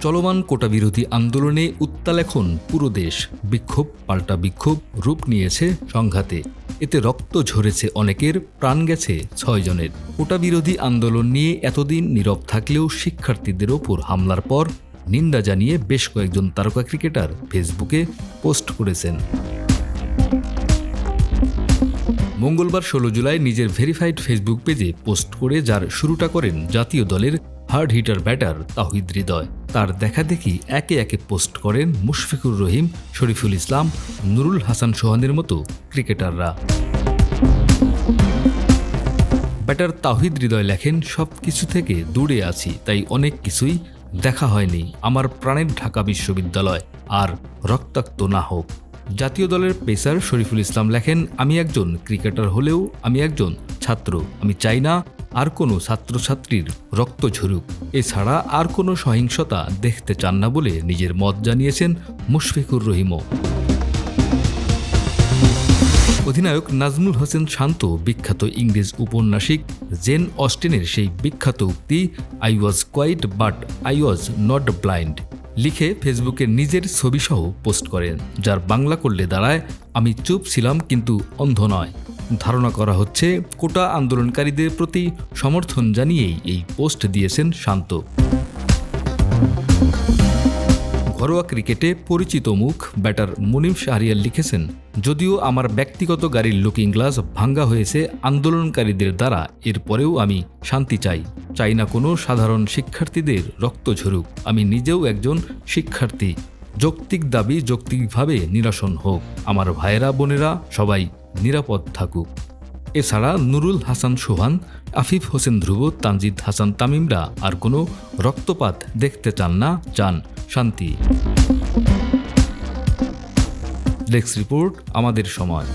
চলমান কোটাবিরোধী আন্দোলনে উত্তাল এখন পুরো দেশ। বিক্ষোভ পাল্টা বিক্ষোভ রূপ নিয়েছে সংঘাতে। এতে রক্ত ঝরেছে অনেকের, প্রাণ গেছে 6 জনের। কোটাবিরোধী আন্দোলন নিয়ে এতদিন নীরব থাকলেও শিক্ষার্থীদের ওপর হামলার পর নিন্দা জানিয়ে বেশ কয়েকজন তারকা ক্রিকেটার ফেসবুকে পোস্ট করেছেন। মঙ্গলবার 16 জুলাই নিজের ভেরিফাইড ফেসবুক পেজে পোস্ট করে যার শুরুটা করেন জাতীয় দলের hard hitter batter Towhid Hridoy. তার দেখাদেখি একে একে পোস্ট করেন মুশফিকুর রহিম, শরীফুল ইসলাম, নুরুল হাসান সোহানের মতো ক্রিকেটাররা। ব্যাটার তাওহিদ হৃদয় লেখেন, সব কিছু থেকে দূরে আছি, তাই অনেক কিছুই দেখা হয়নি। আমার প্রাণের ঢাকা বিশ্ববিদ্যালয় আর রক্তাক্ত না হোক। জাতীয় দলের পেসার শরীফুল ইসলাম লেখেন, আমি একজন ক্রিকেটার হলেও আমি একজন ছাত্র। আমি চাই না আর কোনো ছাত্রছাত্রীর রক্ত ঝরুক। এছাড়া আর কোনো সহিংসতা দেখতে চান না বলে নিজের মত জানিয়েছেন মুশফিকুর রহিমও। অধিনায়ক নাজমুল হোসেন শান্ত বিখ্যাত ইংরেজ উপন্যাসিক জেন অস্টিনের সেই বিখ্যাত উক্তি I was quite but I was not blind লিখে ফেসবুকে নিজের ছবিসহ পোস্ট করেন, যার বাংলা করলে দাঁড়ায়, আমি চুপ ছিলাম কিন্তু অন্ধ নয়। ধারণা করা হচ্ছে কোটা আন্দোলনকারীদের প্রতি সমর্থন জানিয়েই এই পোস্ট দিয়েছেন শান্ত। ঘরোয়া ক্রিকেটে পরিচিত মুখ ব্যাটার মুনিম শাহরিয়ার লিখেছেন, যদিও আমার ব্যক্তিগত গাড়ির লুকিং গ্লাস ভাঙ্গা হয়েছে আন্দোলনকারীদের দ্বারা, এরপরেও আমি শান্তি চাই না কোনো সাধারণ শিক্ষার্থীদের রক্ত ঝরুক। আমি নিজেও একজন শিক্ষার্থী। যৌক্তিক দাবি যৌক্তিকভাবে নিরসন হোক। আমার ভাইয়েরা বোনেরা সবাই নিরাপদ থাকুক। এছাড়া নুরুল হাসান সোহান, আফিফ হোসেন ধ্রুব, তানজিদ হাসান তামিমরা আর কোনো রক্তপাত দেখতে চান না, চান শান্তি। ডেস্ক রিপোর্ট, আমাদের সময়।